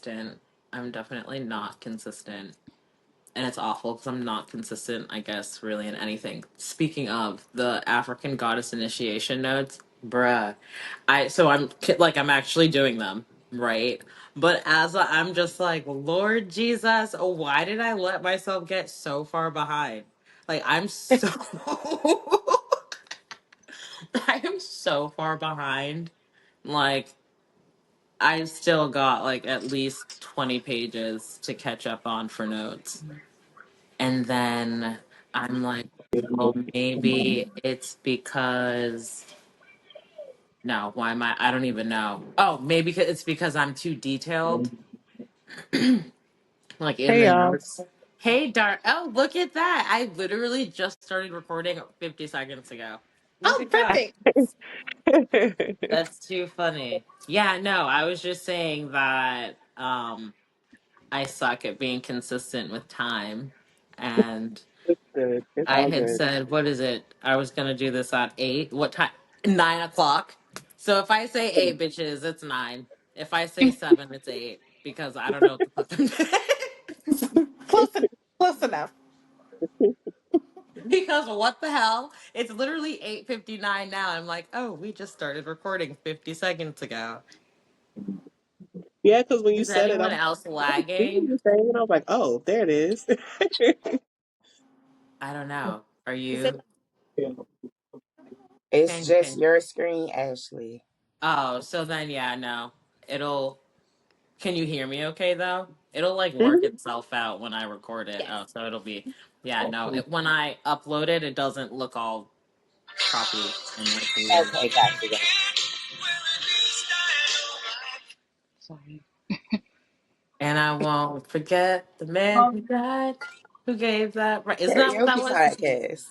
consistent. I'm definitely not consistent. And it's awful because I'm not consistent, I guess, really in anything. Speaking of the African goddess initiation notes, bruh, I'm actually doing them, right? But I'm just like, Lord Jesus, why did I let myself get so far behind? Like I'm so I am so far behind. Like I still got like at least 20 pages to catch up on for notes. And then I'm like, well, maybe it's because no, why am I don't even know. Oh, maybe it's because I'm too detailed, like in Hey the y'all. notes. Hey, Dar. Oh, look at that! I literally just started recording 50 seconds ago. Look Oh, at that. perfect. That's too funny. Yeah, no, I was just saying that I suck at being consistent with time, and It's good. It's I all had good. said, what is it? I was gonna do this at 8. What time? 9 o'clock. So if I say 8, bitches, it's 9. If I say 7, it's 8. Because I don't know what to put them Close enough. Close enough. because what the hell? It's literally 8:59 now. I'm like, oh, we just started recording 50 seconds ago. Yeah, because when you Is said it, anyone I'm else like, what are lagging? you saying? And I was like, oh, there it is. I don't know. Are Is it? you? It's Ping, just ping. your screen, Ashley. Oh, so then yeah, no. It'll Can you hear me okay though? It'll like work Mhm. itself out when I record it. Yes. Oh, so it'll be yeah, no. When I upload it, it doesn't look all choppy and like weird. Okay, gotcha, gotcha. Sorry. And I won't forget the man who died, who gave that right. Isn't that what that Karaoke was? podcast.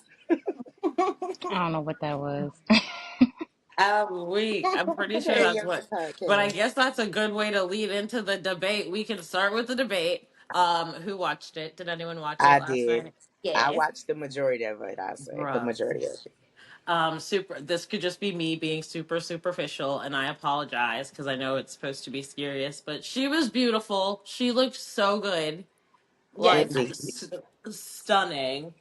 I don't know what that was. I'm weak. I'm pretty sure that's Karaoke what. But I podcast. guess that's a good way to lead into the debate. We can start with the debate. Who watched it? Did anyone watch it I last did. night? I Yes. watched the majority of it, I say. The Bruh. majority of it. Super, this could just be me being super superficial, and I apologize because I know it's supposed to be serious, but she was beautiful. She looked so good. Yes. Like Indeed. stunning.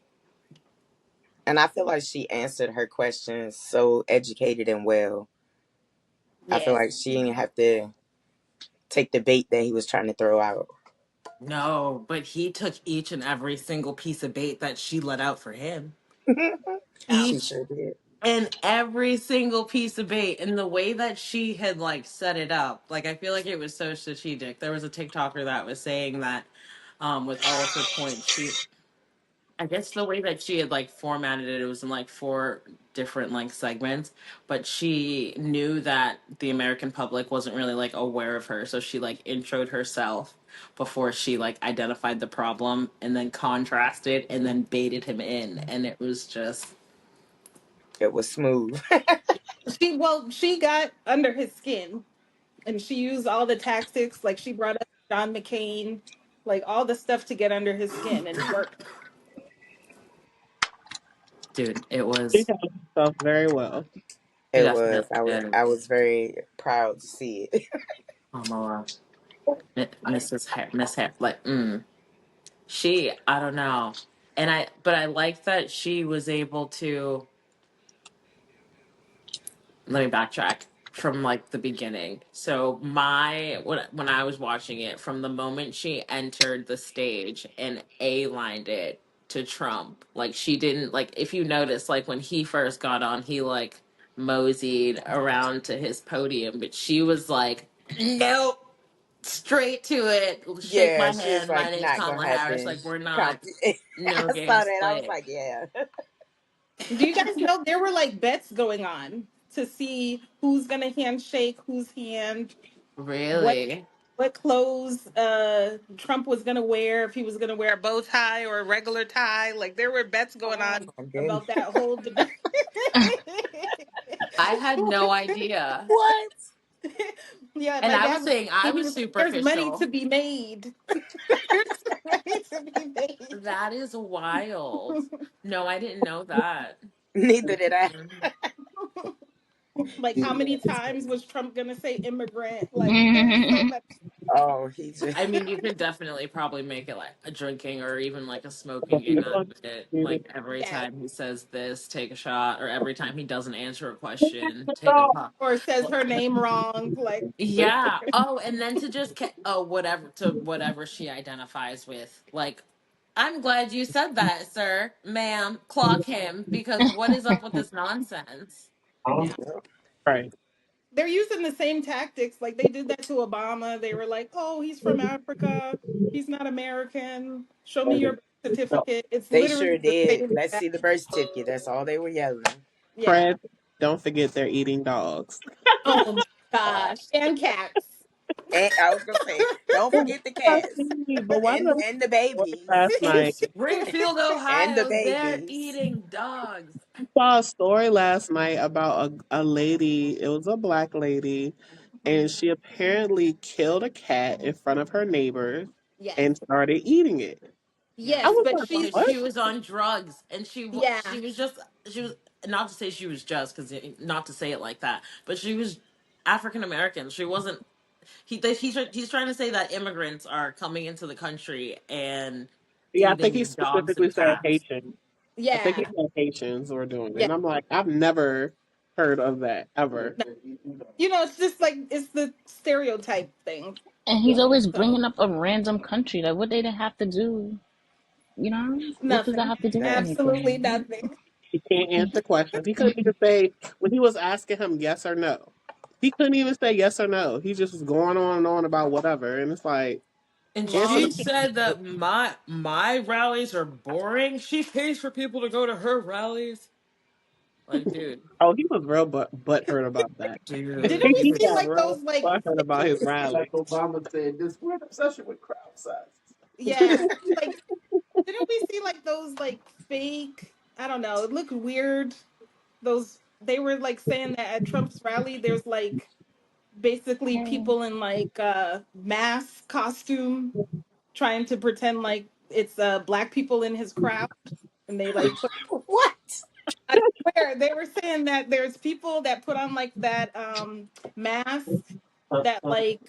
And I feel like she answered her questions so educated and well. I feel Yes. like she didn't have to take the bait that he was trying to throw out. No, but he took each and every single piece of bait that she let out for him. She Each sure did. and every single piece of bait, and the way that she had like set it up, like I feel like it was so strategic. There was a TikToker that was saying that with all of her points, I guess the way that she had like formatted it, it was in like 4 different like segments, but she knew that the American public wasn't really like aware of her, so she like introed herself before she like identified the problem, and then contrasted, and then baited him in, and it was just It was smooth. She got under his skin, and she used all the tactics. Like she brought up John McCain, like all the stuff to get under his skin, and it worked. dude, it She was handled herself very well. it It was. definitely did. I was very proud to see it. Kamala, Mrs. Miss Hare, like I don't know, but I like that she was able to. Let me backtrack from like the beginning. So when I was watching it, from the moment she entered the stage and A-lined it to Trump, like she didn't like, if you notice, like when he first got on, he like moseyed around to his podium, but she was like, nope, straight to it. Shake Yeah, my she was hand. My like, name's not gonna Kamala Harris. happen. Like we're not, I no saw games that. I was played. like, yeah. Do you guys know there were like bets going on to see who's gonna handshake whose hand, what Really? what clothes Trump was gonna wear, if he was gonna wear a bow tie or a regular tie. Like there were bets going Oh on my goodness. about that whole debate. I had no idea. What? Yeah, And my I was dad was saying I he was was like, there's money to superficial. be made. There's money to be made. That is wild. No, I didn't know that. Neither did I. Mhm. Like, how many times was Trump gonna say immigrant? Like, there's so much. Oh, he just I mean, you could definitely probably make it like a drinking or even like a smoking game out of it. Like every Yeah. time he says this, take a shot, or every time he doesn't answer a question, take a pop. Or says her name wrong. Like, Yeah. Oh, and then to just whatever to whatever she identifies with. Like, I'm glad you said that, sir, ma'am. Clock him because what is up with this nonsense? yeah. Right. They're using the same tactics. Like, they did that to Obama. They were like, oh, he's from Africa. He's not American. Show me your birth certificate. It's they literally sure the did. same. Let's see the birth certificate. That's all they were yelling. Yeah. Fred, don't forget they're eating dogs. Oh my gosh. And cats. And I was gonna say, don't forget the cats But why did and the I babies last night? Springfield, and the Ohio, they're babies. eating dogs. Saw a story last night about a lady. It was a black lady, and Mhm. she apparently killed a cat in front of her neighbors Yes. and started eating it. I Yes, Yes, was but like, she, what? she was on drugs, and yeah, she was just she was not to say she was just because not to say it like that, but she was African American. She wasn't. He's trying to say that immigrants are coming into the country and Yeah, I think he eating dogs specifically and said cats. Haitian. I think he yeah, said Haitians were doing it. yeah. And I'm like, I've never heard of that ever. No. You know, it's just like it's the stereotype thing. And he's always So bringing up a random country. Like, what they didn't have to do, you know? What does that nothing, have to do with That's absolutely anything? nothing. He can't answer questions. He couldn't even say when he was asking him yes or no. He couldn't even say yes or no. He just was going on and on about whatever. And it's like, And answer the she Long. said that my rallies are boring. She pays for people to go to her rallies. Like, dude, oh, he was real butt hurt about that. Didn't we dude. He see got like real those like butt hurt about his rally. yeah, like didn't we see like those like fake? I don't know. It looked weird. Those they were like saying that at Trump's rally, there's like basically Hey. people in like mask costume trying to pretend like it's black people in his crowd, and they like put. what? I swear they were saying that there's people that put on like that mask that like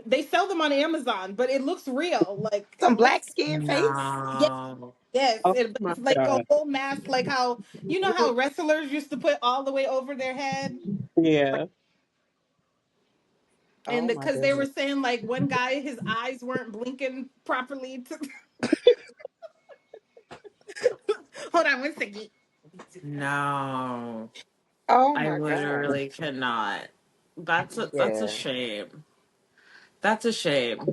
they sell them on Amazon, but it looks real. Like Some it looks black skin face? yes, No. yes. Oh my It's like a god. whole mask, like how you know how wrestlers used to put all the way over their head, Yeah. and Oh my because they were goodness. saying like one guy his eyes weren't blinking properly. To... Hold on one second. No. Oh I my God. literally cannot. That's a Yeah. shame. That's a shame.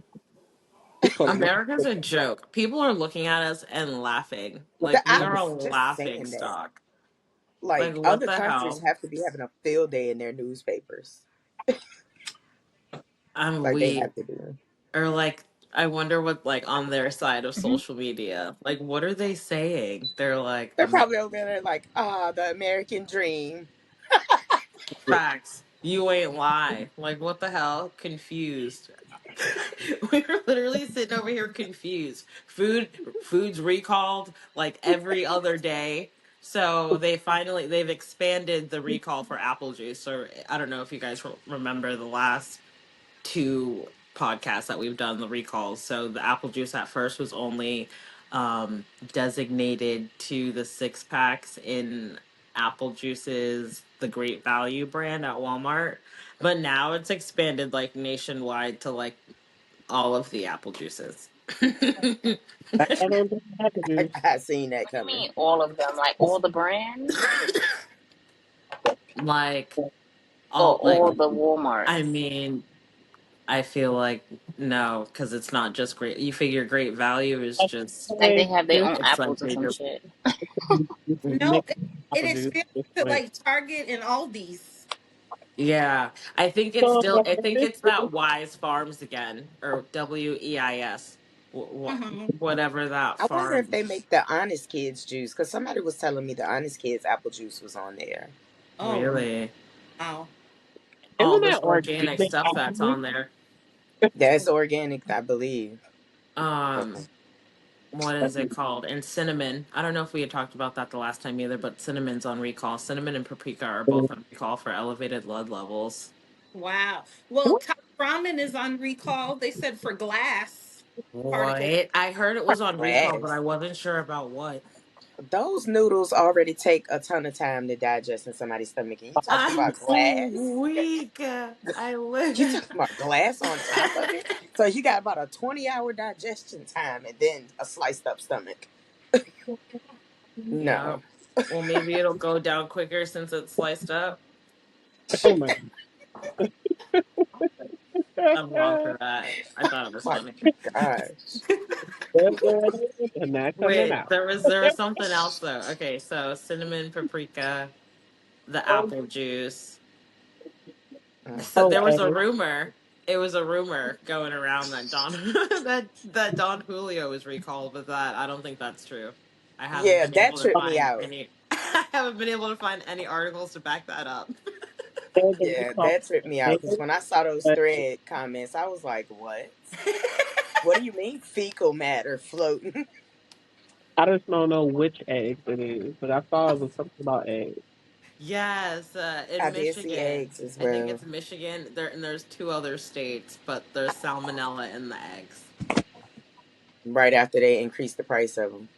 People are America's a joke. People are looking at us and laughing. Like we I are a was just laughing saying that. stock. Like Like what other the countries hell? have to be having a field day in their newspapers. I'm Like they weak. have to do. Or like I wonder what like on their side of Hmm. social media. Like what are they saying? They're like They're probably over there like, the American dream. facts. You ain't lie. Like what the hell? Confused. We were literally sitting over here confused. Food's recalled like every other day. So they've expanded the recall for apple juice. So I don't know if you guys remember the last two podcasts that we've done the recalls. So the apple juice at first was only designated to the six packs in apple juices, the Great Value brand at Walmart. But now it's expanded like nationwide to like all of the apple juices. back on the I, packages. I seen that What do you coming. mean all of them? Like all the brands Like or all like all the Walmarts? I mean, I feel like no, because it's not just great. You figure Great Value is just Like they have their own it's like apples or some bigger. shit. No, Mixed it apple juice. expanded Just to went. like Target and Aldi's. Yeah, I think it's So, still. I think it's that Wise Farms again, or WEIS, Hmm. whatever that I wonder if farm. they make the Honest Kids juice because somebody was telling me the Honest Kids apple juice was on there. Oh Really, wow. all isn't this that organic organic stuff apple that's juice? on there. That's organic, I believe. Um, what is it called? And cinnamon. I don't know if we had talked about that the last time either, but cinnamon's on recall. Cinnamon and paprika are both on recall for elevated lead levels. Wow. Well, Top Ramen is on recall. They said for glass particles. What? I heard it was on recall, but I Glass. wasn't sure about what. Those noodles already take a ton of time to digest in somebody's stomach. And you talking I'm about glass? weak. I You live. talking about glass on top of it? So you got about a 20-hour digestion time and then a sliced up stomach. Yeah. No. Well, maybe it'll go down quicker since it's sliced up. Oh my I'm wrong god. for that. I thought it was My funny. gosh. That's what it is, and not coming Wait, out. there was something else though. Okay, so cinnamon, paprika, the apple juice. Mm. So Oh, there was a eggs. rumor. It was a rumor going around that Don that Don Julio was recalled, but that I don't think that's true. I haven't Yeah, been that able to tripped me find out. any. I haven't been able to find any articles to back that up. Eggs are Yeah, called that tripped me out because eggs, when I saw those but thread comments, I was like, what? What do you mean fecal matter floating? I just don't know which eggs it is. But I saw it was something about eggs. Yes, in I did see Michigan. eggs as I think well. it's Michigan. There and there's two other states, but there's salmonella in the eggs. Right after they increased the price of them.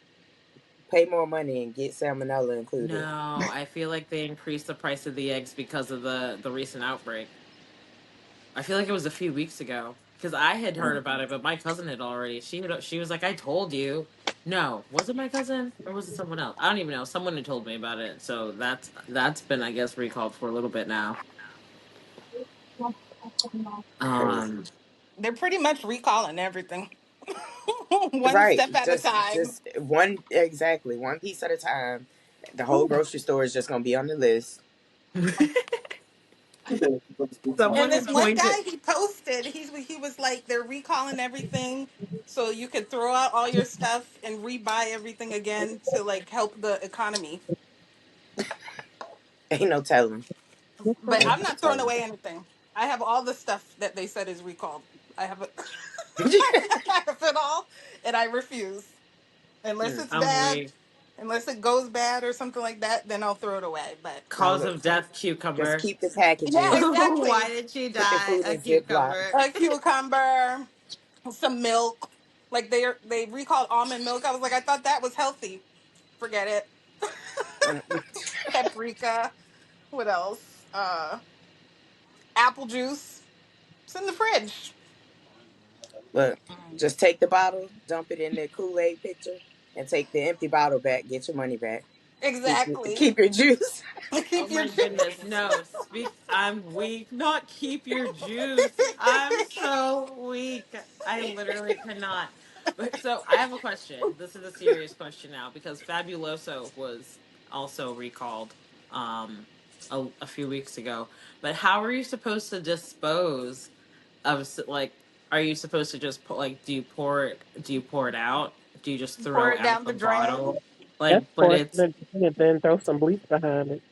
Pay more money and get salmonella included. No, I feel like they increased the price of the eggs because of the recent outbreak. I feel like it was a few weeks ago because I had heard Mm. about it, but my cousin had already. She was like, "I told you." No, was it my cousin or was it someone else? I don't even know. Someone had told me about it, so that's been, I guess, recalled for a little bit now. Crazy. Um, They're pretty much recalling everything. One Right. step at a time. Just one exactly, one piece at a time. The whole grocery store is just gonna be on the list. And someone this had one pointed. guy he posted, he was like, they're recalling everything, so you could throw out all your stuff and rebuy everything again to like help the economy. Ain't no telling. But Ain't I'm no not throwing telling. away anything. I have all the stuff that they said is recalled. I have it. I have it all, and I refuse unless it's I'm bad. weak. Unless it goes bad or something like that, then I'll throw it away. But Now Cause look, of death, just cucumber. keep the yeah, packages. Why exactly. did she Put the die? food A in Ziploc. cucumber. A cucumber, some milk. Like they recalled almond milk. I was like, I thought that was healthy. Forget it. Mm. Paprika. What else? Apple juice. It's in the fridge. Look, Um, just take the bottle, dump it in the Kool-Aid pitcher, and take the empty bottle back. Get your money back. Exactly. Keep your juice. Oh Keep your my juice. goodness. No, speak. I'm weak. Not keep your juice. I'm so weak. I literally cannot. But so I have a question. This is a serious question now because Fabuloso was also recalled a few weeks ago. But how are you supposed to dispose of like are you supposed to just put like do you pour it out? Do you just Pour throw it out down the the drain. bottle? That's Like but for it's then throw some bleach behind it.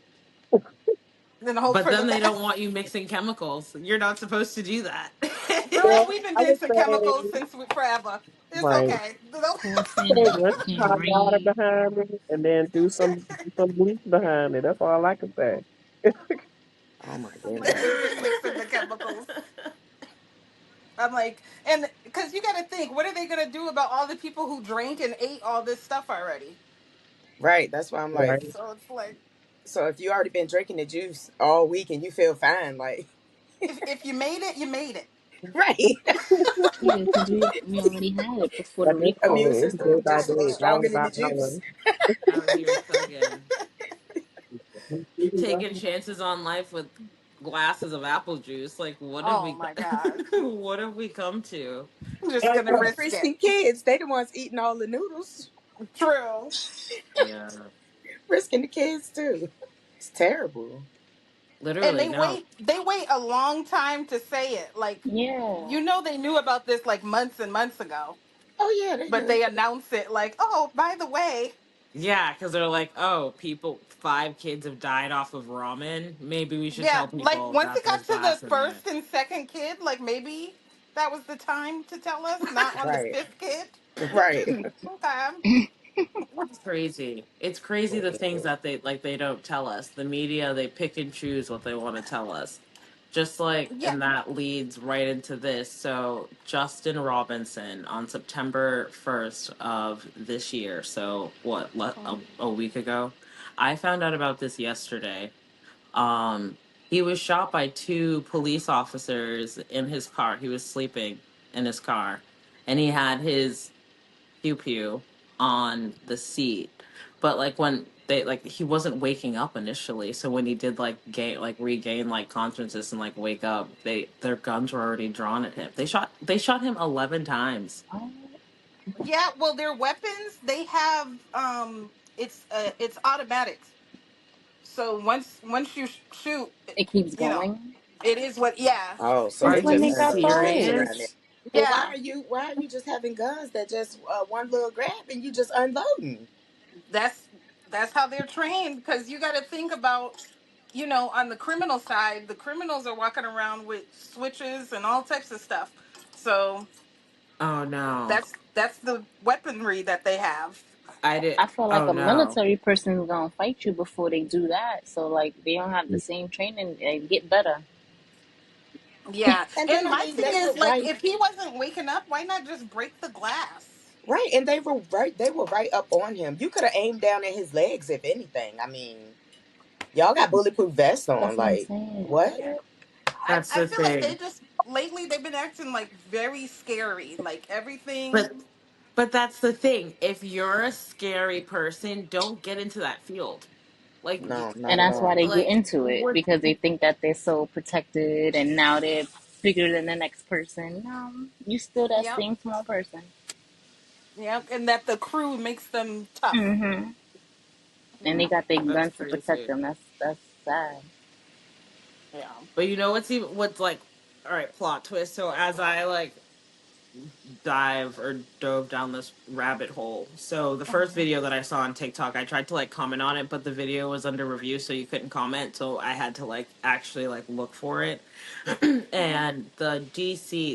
Then hope But for the then they don't best. want you mixing chemicals. You're not supposed to do that. Girl, Well, we've been I would mixing chemicals say since forever. It's right. okay. poor Say sinner rinse can't hot water read. behind it, and then do some bleach behind it. That's all I can say. Oh my Like goodness. we've been mixing the chemicals. I'm like, and because you got to think, what are they going to do about all the people who drank and ate all this stuff already? Right. That's why I'm Right. like, So it's like, so if you already been drinking the juice all week and you feel fine, like, if you made it, you made it. right. Yeah, because we already had it before the At this recall. Immune point, it's system day by just a little day, hour stronger than by the juice. hour. Out here thugging, taking chances on life with glasses of apple juice. Like, what have Oh we? my God. What have we come to? I'm just And going to risk it. Risking kids, they the ones eating all the noodles. True. Yeah, Risking the kids too. It's terrible. And literally, no. they wait a long time to say it. Like, Yeah. they knew about this like months and months ago, Oh yeah, they but do. they announce it like, oh, by the way, Yeah, because they're like, oh, people, 5 kids have died off of ramen. Maybe we should yeah, tell like people once that it got there's to the glass in it. first and second kid, like maybe. that was the time to tell us, not on the Right. fifth kid. Right. Okay. It's crazy. It's crazy the things that they don't tell us. The media, they pick and choose what they want to tell us. Just like, Yeah. and that leads right into this. So Justin Robinson on September 1st of this year. So what, a week ago? I found out about this yesterday. Um, he was shot by two police officers in his car. He was sleeping in his car, and he had his pew pew on the seat. But like when they like he wasn't waking up initially, so when he did like regain like consciousness and like wake up, their guns were already drawn at him. They shot him 11 times. Oh, Yeah, well, their weapons, they have it's automatic. So once you shoot, it keeps you know, going. it is what. Yeah, Oh, so Are Since they when just you they turned got up the change those? around there. serious? But why yeah. are you just having guns that just one little grab and you just unloading? That's that's how they're trained, because you got to think about, on the criminal side, the criminals are walking around with switches and all types of stuff. So Oh no. that's the weaponry that they have. I did. I feel like Oh a no. military person is gonna fight you before they do that. So like they don't have the same training and get better. Yeah, And then and I my mean thing they were is, like, right, if he wasn't waking up, why not just break the glass? right, and they were right up on him. You could have aimed down at his legs if anything. I mean, y'all got bulletproof vests on, That's what I'm like saying. what? What? That's I the feel like they thing. just lately they've been acting like very scary, like everything. But but that's the thing. If you're a scary person, don't get into that field. Like No, And not at that's why all. they get like into it what because they think that they're so protected and now they're bigger than the next person. No, you still that Yep, same small person. yep, and that the crew makes them tough. Hmm. And they Yeah, got their that's guns to protect crazy. them. That's sad. yeah. But you know what's like, all right, plot twist. So as I like dove down this rabbit hole. So the first Mhm. video that I saw on TikTok, I tried to like comment on it, but the video was under review, so you couldn't comment. So I had to like actually like look for it. Mhm. And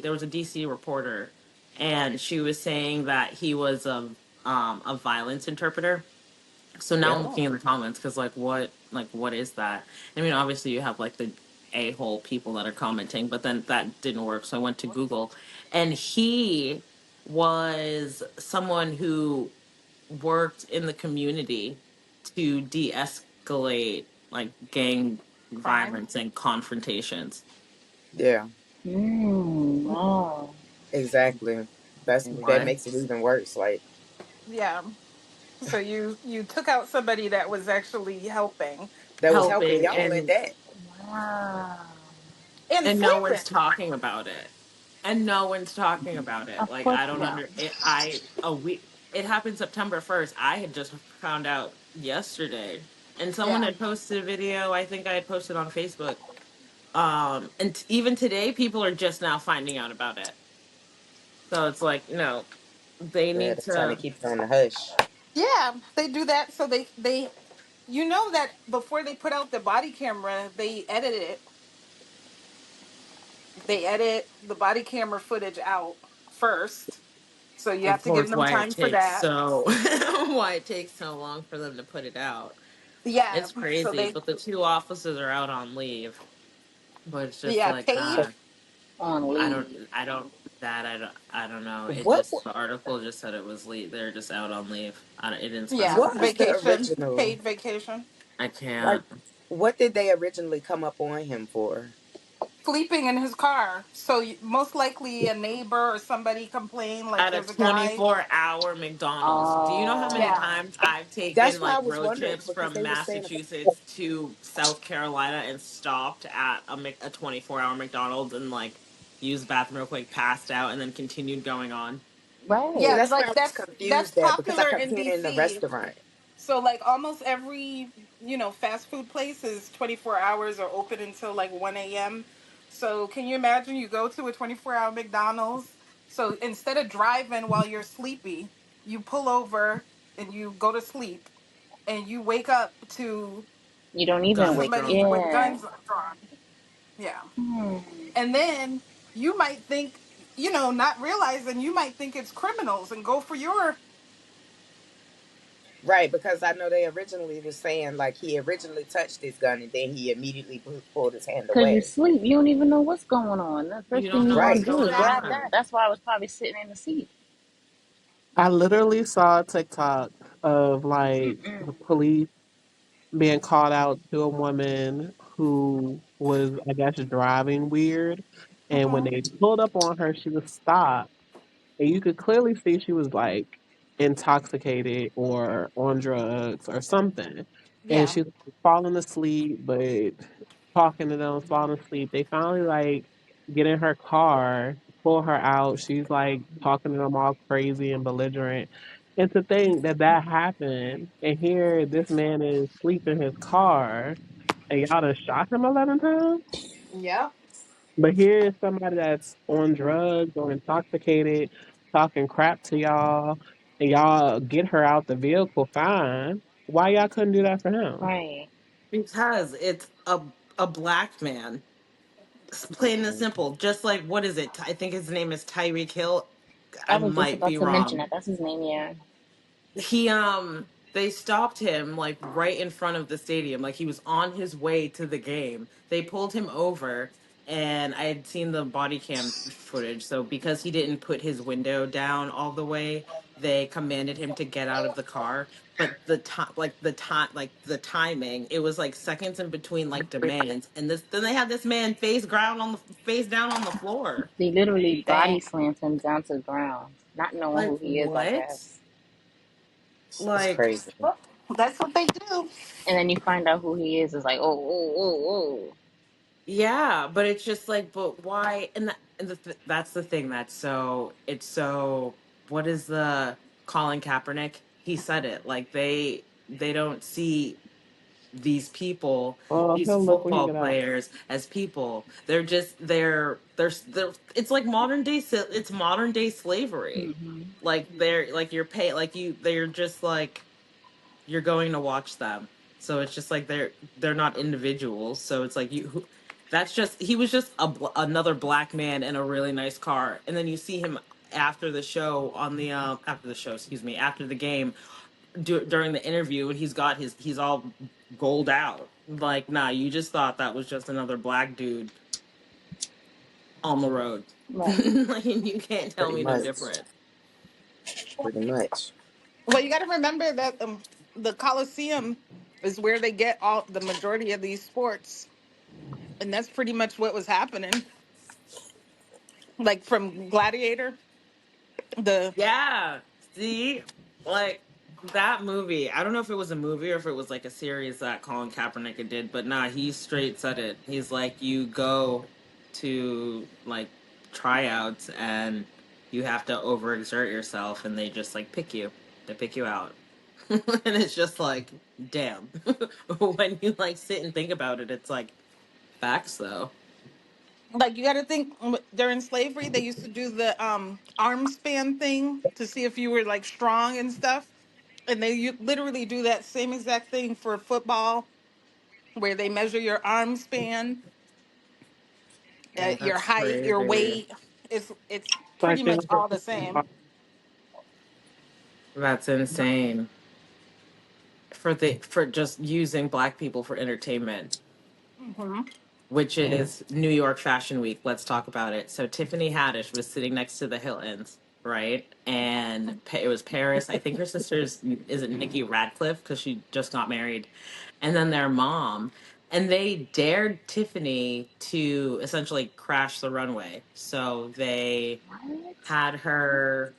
there was a DC reporter, and she was saying that he was a violence interpreter. So now I'm Yep. Oh, looking in the comments because what is that? I mean, obviously you have like the a-hole people that are commenting, but then that didn't work. So I went to Google, and he was someone who worked in the community to de-escalate like gang crime. violence and confrontations. Yeah, Wow. exactly. That What? makes it even worse. Like Yeah. So you took out somebody that was actually helping that was helping Helping y'all at that. Wow. and and no one's sleeping. talking about it, and no one's talking about it. Of Like course I don't Yeah. under it. A week. It happened September 1st. I had just found out yesterday, and someone Yeah. had posted a video. I think I had posted on Facebook. And even today, people are just now finding out about it. So it's like, no, they Yeah, need they're trying to to keep it on the hush. Yeah, they do that so they that before they put out the body camera, they edit it. They edit the body camera footage out first. So you have to give enforce them why it time for takes that. so why it takes so long for them to put it out. Yeah. It's So crazy, they but the two officers are out on leave. But it's just yeah, like, paid. So God, On I don't, leave. I don't, I don't know. It what just, the article just said it was leave. They're just out on leave. It didn't Yeah, specify. what was the vacation, original? paid vacation. I Like can't. what did they originally come up on him for? Sleeping in his car. So most likely a neighbor or somebody complained like At a there's a guy. 24-hour McDonald's. Do you know how many Yeah. Oh. times I've That's taken why I like was road wondering trips because from they were saying Massachusetts to South Carolina and stopped at a 24-hour McDonald's and like used the bathroom real quick, passed out, and then continued going on? see, Yeah, Right. that's why I like was that's confused at because I popular kept in hearing the DC. restaurant. So like almost every, fast food place is 24 hours or open until like 1 a.m. So can you imagine you go to a 24-hour McDonald's? So instead of driving while you're sleepy, you pull over and you go to sleep and you wake up to You don't even Guns wake. somebody with Yeah. guns drawn. Yeah. Hmm. And then you might think, not realizing you might think it's criminals and go for your. Right, because I know they originally was saying like he originally touched his gun and then he immediately pulled his hand Cause you away. sleep, you don't even know what's going on. The You first thing don't you know want what's to Right. do is going grab Exactly. that. on. That's why I was probably sitting in the seat. I literally saw a TikTok of like the Mm-mm. police being called out to a woman who was, I guess, driving weird. And when Hmm. they pulled up on her, she was stopped. And you could clearly see she was like intoxicated or on drugs or something. And Yeah. she was falling asleep, but talking to them, falling asleep. They finally like get in her car, pull her out. She's like talking to them all crazy and belligerent. And to think that that happened, and here this man is asleep in his car, and y'all done shot him 11 times. Yep. But here is somebody that's on drugs or intoxicated, talking crap to y'all, and y'all get her out the vehicle fine. Why y'all couldn't do that for him? Right. Because it's a black man. Plain and simple. Just like, what is it? I think his name is Tyreek Hill. I I was just might about be to mention wrong. that. That's his name, yeah. He they stopped him like right in front of the stadium. Like he was on his way to the game. They pulled him over, and I had seen the body cam footage. So because he didn't put his window down all the way, they commanded him to get out of the car. But the timing, it was like seconds in between like demands. And this then they had this man face down on the floor. They literally body Dang. slammed him down to the ground, not knowing Like who he is, I what? guess. It's Like crazy. Well, that's what they do. And then you find out who he is like, oh, oh, oh, yeah, but it's just like, but why? That's the thing that's so it's so. What is the Colin Kaepernick? He said it like they don't see these people, Well, these he'll look when he football get out. players as people. They're just they're it's like it's modern day oh. slavery. Hmm. Like they're like you're pay like you they're just like you're going to watch them. So it's just like they're not individuals. So it's like that's just he was just another black man in a really nice car, and then you see him after the show on the after the show, excuse me, after the game during the interview, and he's all gold out. Like, nah, you just thought that was just another black dude on the road. Right. Like, you can't tell Pretty me no much. different. Pretty much. Well, you got to remember that the Coliseum is where they get all the majority of these sports, and that's pretty much what was happening. Like from Gladiator, the Yeah. See, like that movie. I don't know if it was a movie or if it was like a series that Colin Kaepernick did, but nah, he straight said it. He's like, you go to like tryouts and you have to overexert yourself, and they just like pick you. They pick you out. And it's just like, damn. When you like sit and think about it, it's like facts though. like you got to think during slavery they used to do the arm span thing to see if you were like strong and stuff, and literally do that same exact thing for football, where they measure your arm span, your That's height, your crazy. weight. It's Like pretty they much all the same. That's insane. For just using black people for entertainment, Hmm. which is New York Fashion Week. Let's talk about it. So Tiffany Haddish was sitting next to the Hiltons, right? And it was Paris. I think her sister's is it Nikki Radcliffe because she just got married, and then their mom, and they dared Tiffany to essentially crash the runway. So they What? had her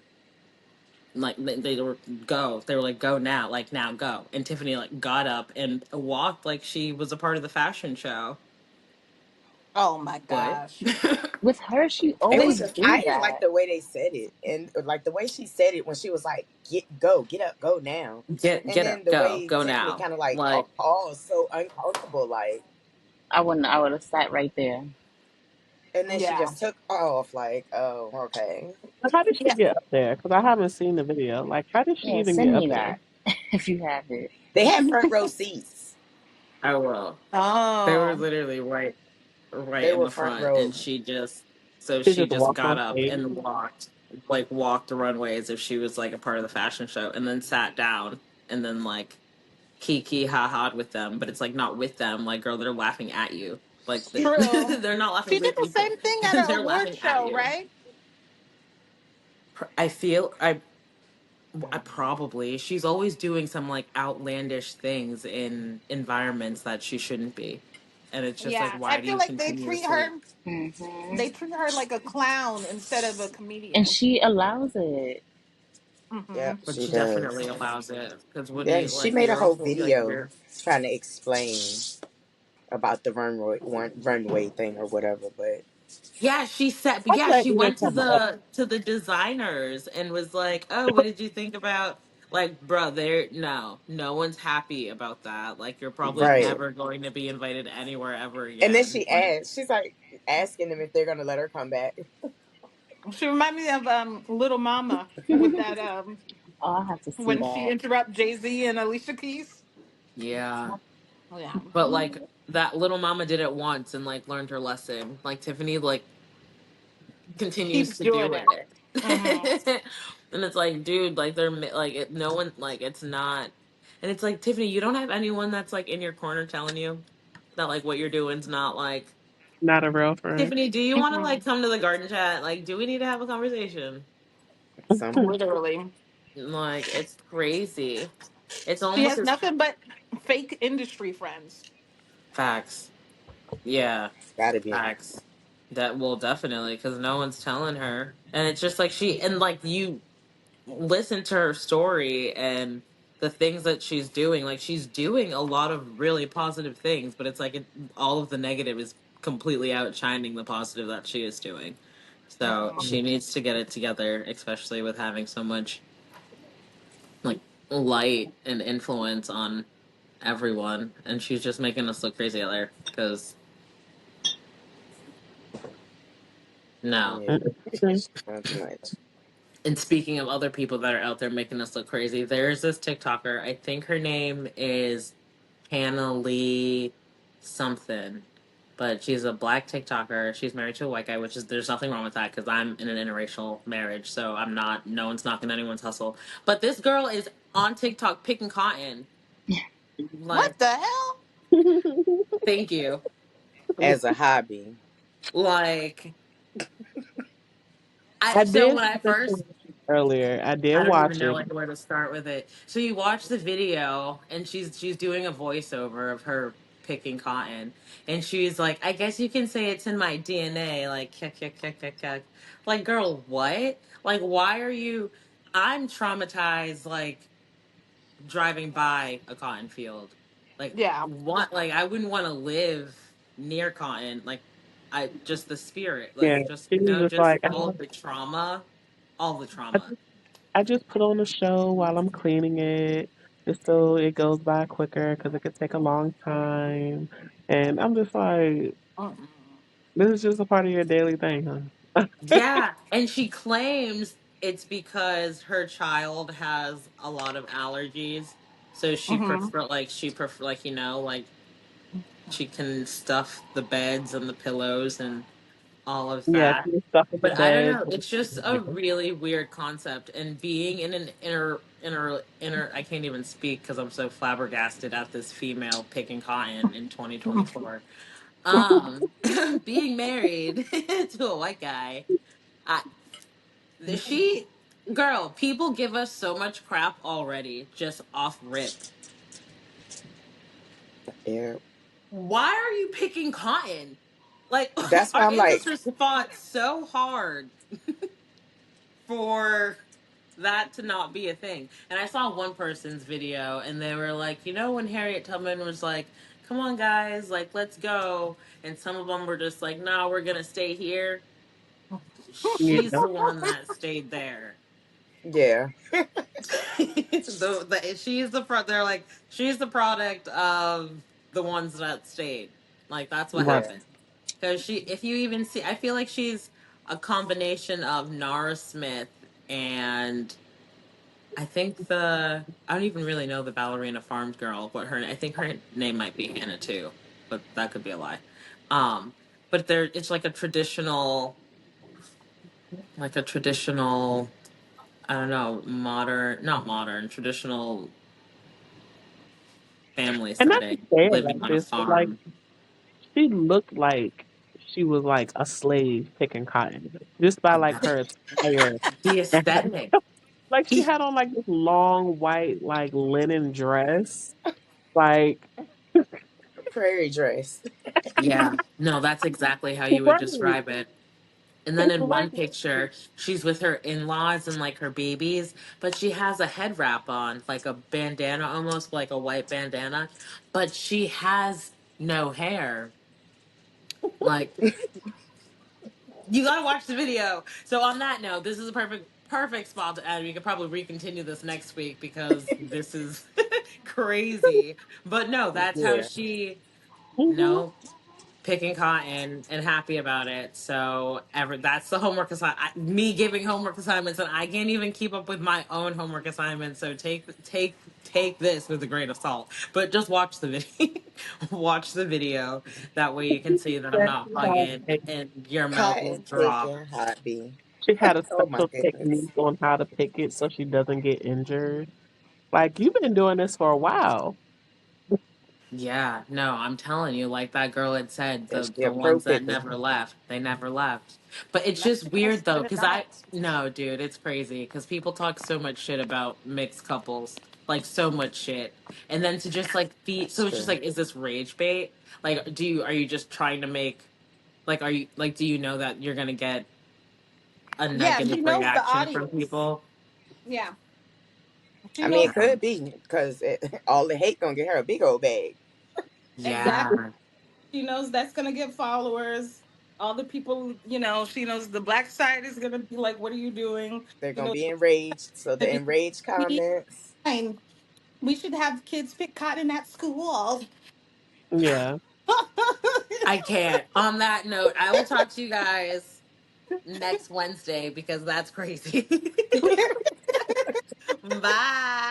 like they were go they were like go now, like now go, and Tiffany like got up and walked like she was a part of the fashion show. Oh my What? gosh. With her, she It They was always just do I didn't like that. the way they said it. And like the way she said it when she was like, get up, go now. And Get then up, the go way go Tiffany now, kind of like like paused so uncomfortable, like, I wouldn't. I would have sat right there. and then she Yeah. just took off, like, oh, okay. how did she Yeah. get up there? Because I haven't seen the video. Like, how did she Yeah, even send get up me there? that if you have it. They had front row seats. I will. They were Oh. literally right They in were the front front, row. and she just So She she just just walked got on up stage. and walked the runway as if she was like a part of the fashion show, and then sat down and then like kiki ha ha with them. But it's like not with them. Like, girl, they're laughing at you. Like True. they're not laughing She did with the you. same thing at an They're award laughing at show, you. right? I feel I probably she's always doing some like outlandish things in environments that she shouldn't be, and it's just like, Yeah, why I do feel you like continuously? they treat her like a clown instead of a And comedian. she allows it. Hmm. Yep, But she she definitely does. allows it, because what do Yeah, you she like? made a You're whole also like video you're trying to explain about the runway thing or whatever. But yeah. She said, but I yeah, feel like she even went from a to the designers and was like, oh, what did you think about? Like, bro, there no one's happy about that. Like, you're probably right, never going to be invited anywhere ever and then again. she Like, asked, she's like asking them if they're gonna let her come back. She reminded me of Little Mama with that Oh, I have to see when she that. interrupted Jay Z and Alicia Keys. yeah. Oh yeah, But like that little mama did it once and like learned her lesson. Like Tiffany like continues keeps to doing do it. it. Hmm. And it's like, dude, like like no one, like it's not. And it's like, Tiffany, you don't have anyone that's like in your corner telling you that like what you're doing's not like, not a real friend. Tiffany, do you want to Hmm. like come to the garden chat? Like, do we need to have a conversation? At some point, Literally, Like, it's crazy. It's she almost has as nothing but fake industry friends. facts. Yeah. gotta be. Facts. That will definitely, because no one's telling her, and it's just like she, and like you listen to her story and the things that she's doing. Like, she's doing a lot of really positive things, but it's like all of the negative is completely outshining the positive that she is doing. So Hmm. she needs to get it together, especially with having so much like light and influence on everyone, and she's just making us look crazy out there. Because no. Yeah, she's doing too much. And speaking of other people that are out there making us look crazy, there's this TikToker. I think her name is Hannah Lee something, but she's a black TikToker. She's married to a white guy, which is there's nothing wrong with that because I'm in an interracial marriage, so I'm not. No one's knocking anyone's hustle. But this girl is on TikTok picking cotton. What Like, the hell? thank you. As a hobby. Like, I so did when see I the first clip earlier. I did I don't even watch know it. like where to start with it. So you watch the video and she's doing a voiceover of her picking cotton, and she's like, I guess you can say it's in my DNA, like kick kick kick kick kick. Like, girl, what? Like, why are you I'm traumatized like driving by a cotton field. Like, Yeah. what, like I wouldn't want to live near cotton. Like, I just the spirit, Yeah, like just she was just just like, all of the trauma, all the I trauma. just, I just put on a show while I'm cleaning it, just so it goes by quicker because it could take a long time. And I'm just like, Mm-mm. this is just a part of your daily thing, huh? Yeah, and she claims it's because her child has a lot of allergies, so Hmm. she prefer like like she can stuff the beds and the pillows and all of Yeah, that. she was stuck with the But I don't bed. know, it's just a really weird concept, and being in an inner I can't even speak because I'm so flabbergasted at this female picking cotton in 2024. Being married to a white guy. I she girl, people give us so much crap already just off rip. Yeah. Why are you picking cotton? Like, That's why our I'm like, ancestors fought so hard for that to not be a thing. And I saw one person's video and they were like, when Harriet Tubman was like, come on guys, like let's go, and some of them were just like, no, we're gonna stay here. She's Yeah, the one that stayed there. yeah, She's they're like, she's the product of the ones that stayed. Like, that's what right. yeah, happened. Because if you even see, I feel like she's a combination of Nara Smith and I think I don't even really know the ballerina farmed girl, but I think her name might be Hannah too, but that could be a lie. Um, but it's like a traditional. like a traditional, I don't know, modern, not modern, traditional family And not to setting, say it living like on a this, but like farm. she looked like she was like a slave picking cotton just by like her attire. The And aesthetic. like she had on like this long white like linen dress. Like Prairie dress. Yeah, no, that's exactly how you would right. describe it. And then in Like one picture, she's with her in laws and like her babies, but she has a head wrap on, like a bandana, almost like a white bandana, but she has no hair. Like, you gotta watch the video. So on that note, this is a perfect spot to end. We could probably recontinue this next week because this is crazy. But no, that's how Yeah. she, mhm. no, picking cotton and happy about it. So ever that's the homework assignment. Me giving homework assignments, and I can't even keep up with my own homework assignments. So take this with a grain of salt. But just watch the video. Watch the video. That way you can see that I'm That not bugging, like, and your mouth will Cotton drop. picking hobby. she had a Oh my special goodness. technique on how to pick it so she doesn't get injured. Like you've been doing this for a while. Yeah, no, I'm telling you, like that girl had said, Is the she a the pro ones that picker? never left, they never left. But it's That's just the best weird though, set of because I dots. no, dude, it's crazy because people talk so much shit about mixed couples, like so much shit, and then to just like feed. That's So it's just true. like, is this rage bait? Like, are you just trying to make like are you like do you know that you're gonna get a Yeah, negative she knows the reaction from audience. people? Yeah, she I mean, knows it could be because all the hate gonna get her a big old bag. exactly. Yeah, She knows that's gonna get followers. All the people, she knows the black side is gonna be like, "What are you doing?" They're You gonna know, be enraged. So the gonna enraged be comments, fine. We should have kids pick cotton at school. Yeah. I can't. On that note, I will talk to you guys next Wednesday because that's crazy. Bye.